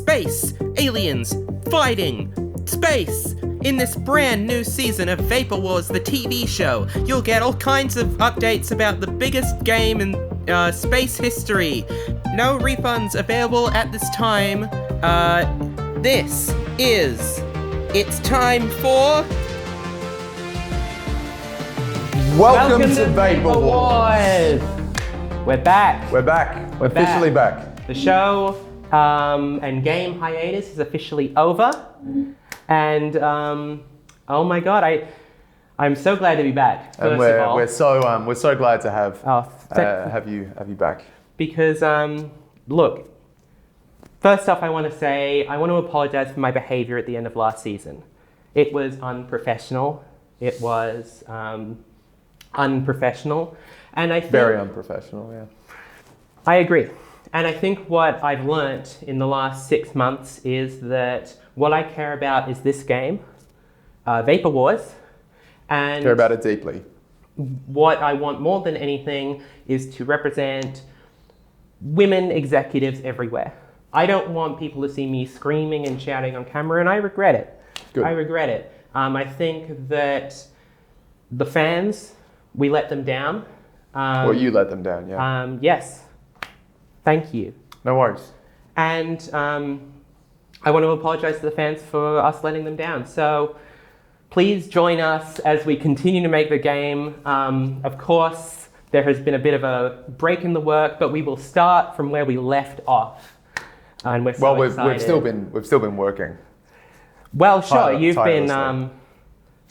space, aliens, fighting, space. In this brand new season of Vapor Wars, the TV show, you'll get all kinds of updates about the biggest game in space history. No refunds available at this time. It's time for... Welcome to Vapor Wars. We're back. We're officially back. The show and game hiatus is officially over. And oh my God, I'm so glad to be back. And we're so glad to have you back. Because look, first off, I want to apologize for my behavior at the end of last season. It was unprofessional. It was unprofessional, and I think very unprofessional. Yeah, I agree. And I think what I've learnt in the last 6 months is that what I care about is this game, Vapor Wars, and care about it deeply. What I want more than anything is to represent women executives everywhere. I don't want people to see me screaming and shouting on camera, and I regret it. Good. I regret it. I think that the fans, we let them down. Or you let them down, yeah. Yes. Thank you. No worries. And I want to apologize to the fans for us letting them down. So please join us as we continue to make the game. Of course, there has been a bit of a break in the work, but we will start from where we left off. And we're so excited. We've still been working. Well, sure. You've been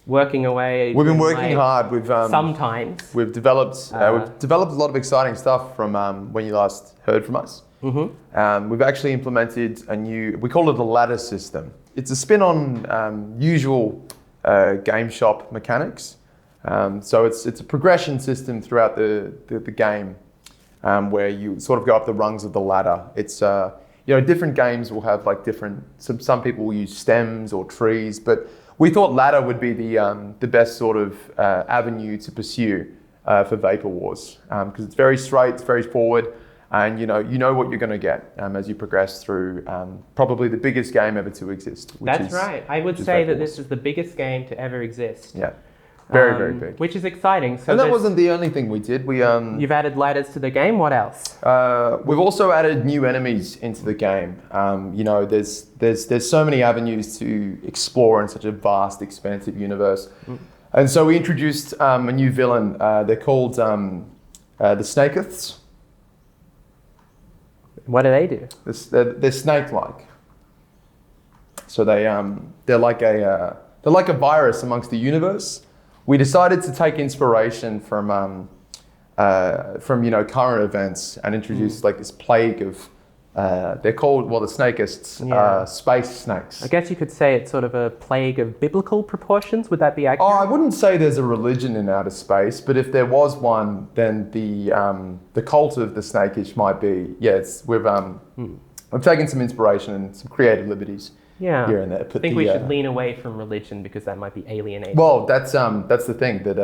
working away. We've been working hard. Sometimes we've developed a lot of exciting stuff from when you last heard from us. Mm-hmm. We've actually implemented we call it a ladder system. It's a spin on usual game shop mechanics. So it's a progression system throughout the game where you sort of go up the rungs of the ladder. It's different games will have like different. Some people will use stems or trees, but we thought ladder would be the best sort of avenue to pursue for Vapor Wars because it's very straight, it's very forward, and you know what you're going to get as you progress through probably the biggest game ever to exist. That's right. I would say that this is the biggest game to ever exist. Yeah. Very big. Which is exciting. So and that wasn't the only thing we did. You've added ladders to the game. What else? We've also added new enemies into the game. There's so many avenues to explore in such a vast, expansive universe. And so we introduced a new villain. They're called the Snakeiths. What do they do? They're snake-like. So they're like a virus amongst the universe. We decided to take inspiration from current events and introduce like this plague of they're called the Snakeists, space snakes. I guess you could say it's sort of a plague of biblical proportions. Would that be accurate? Oh, I wouldn't say there's a religion in outer space, but if there was one, then the cult of the snakish might be. Yes, we've taken some inspiration and some creative liberties. Yeah, here and there. I think we should lean away from religion because that might be alienating. Well, that's the thing that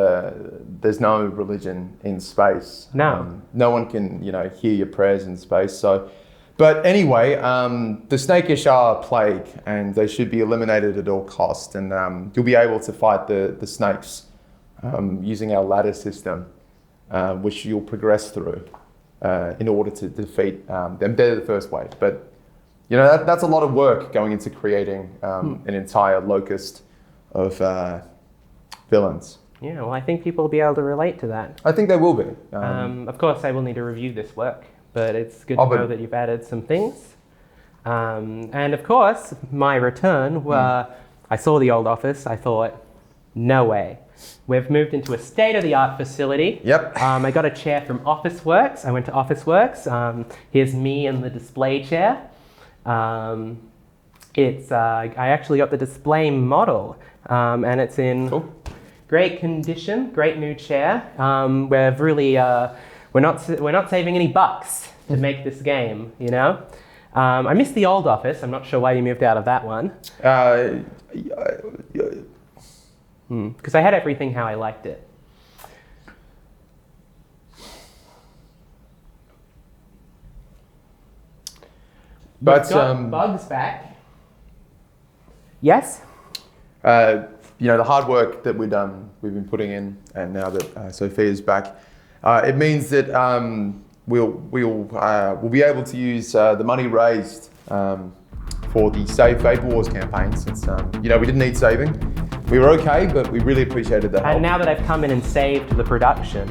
there's no religion in space. No, no one can hear your prayers in space. So, but anyway, the snakish are a plague, and they should be eliminated at all cost. And you'll be able to fight the snakes using our ladder system, which you'll progress through in order to defeat them. They're the first wave, but. That's a lot of work going into creating an entire locust of villains. Yeah, well, I think people will be able to relate to that. I think they will be. Of course, I will need to review this work, but it's good to know that you've added some things. And of course, my return, I saw the old office, I thought, no way. We've moved into a state-of-the-art facility. Yep. I got a chair from Officeworks. I went to Officeworks. Here's me in the display chair. I actually got the display model, and it's in great condition, great new chair. We've really we're not saving any bucks to make this game, I miss the old office. I'm not sure why you moved out of that one. Because I had everything how I liked it. But Bugs back. Yes. The hard work that we've been putting in, and now that Sophia's back, it means that we'll be able to use the money raised for the Save Vapor Wars campaign. Since we didn't need saving, we were okay, but we really appreciated the help. And now that I've come in and saved the production,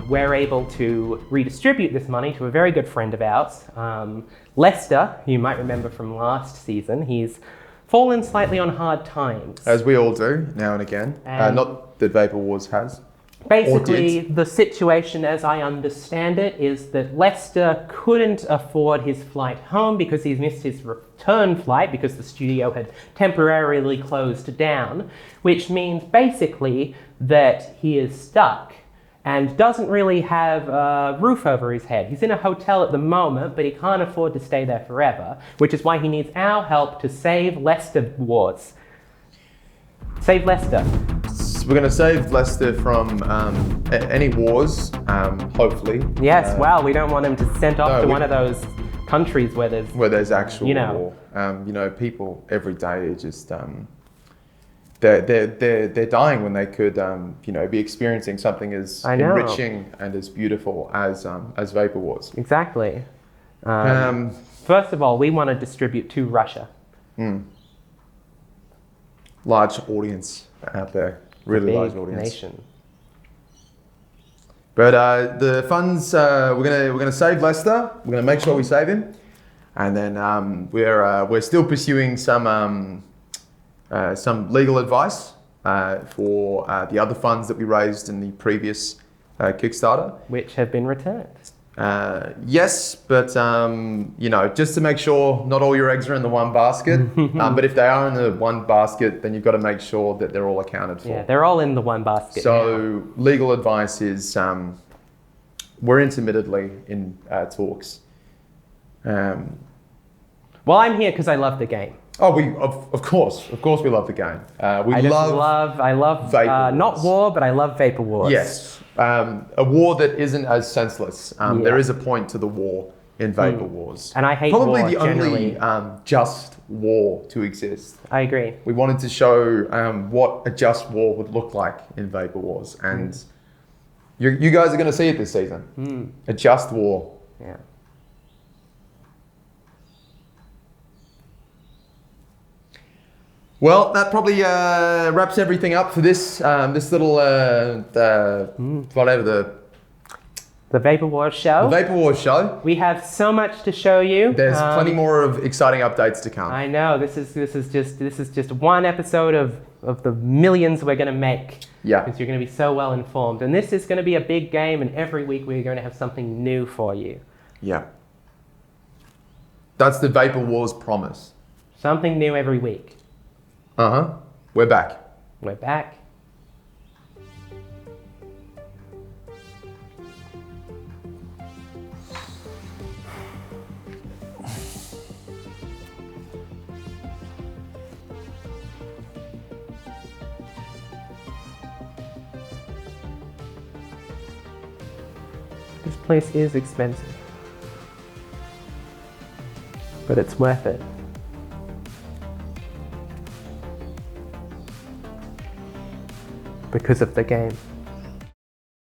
we're able to redistribute this money to a very good friend of ours, Lester, who you might remember from last season. He's fallen slightly on hard times. As we all do, now and again. Not that Vapor Wars has. Basically, the situation, as I understand it, is that Lester couldn't afford his flight home because he's missed his return flight because the studio had temporarily closed down, which means basically that he is stuck and doesn't really have a roof over his head. He's in a hotel at the moment, but he can't afford to stay there forever, which is why he needs our help to save Lester Wars. Save Lester. We're going to save Lester from any wars, hopefully. Yes, well, we don't want him to sent off to one of those countries where there's actual war. People every day are just they're dying when they could be experiencing something as enriching and as beautiful as Vapor Wars. Exactly. First of all, we want to distribute to Russia. Large audience out there. Really large audience. Nation. But the funds, we're gonna save Lester. We're gonna make sure we save him, and then we're still pursuing some legal advice for the other funds that we raised in the previous Kickstarter, which have been returned. Yes, but just to make sure not all your eggs are in the one basket. But if they are in the one basket, then you've got to make sure that they're all accounted for. Yeah, they're all in the one basket. So legal advice is we're intermittently in talks. Well, I'm here because I love the game. Oh, of course we love the game. I love Vapor not Wars. war, but I love Vapor Wars. Yes. A war that isn't as senseless. There is a point to the war in Vapor Wars. And I hate probably war, the generally. only just war to exist. I agree. We wanted to show what a just war would look like in Vapor Wars. And you guys are going to see it this season. A just war. Yeah. Well, that probably wraps everything up for this little whatever the Vapor Wars show. The Vapor Wars show. We have so much to show you. There's plenty more of exciting updates to come. I know. This is just one episode of the millions we're going to make. Yeah. Because you're going to be so well informed, and this is going to be a big game, and every week we're going to have something new for you. Yeah. That's the Vapor Wars promise. Something new every week. We're back. We're back. This place is expensive, but it's worth it. Because of the game.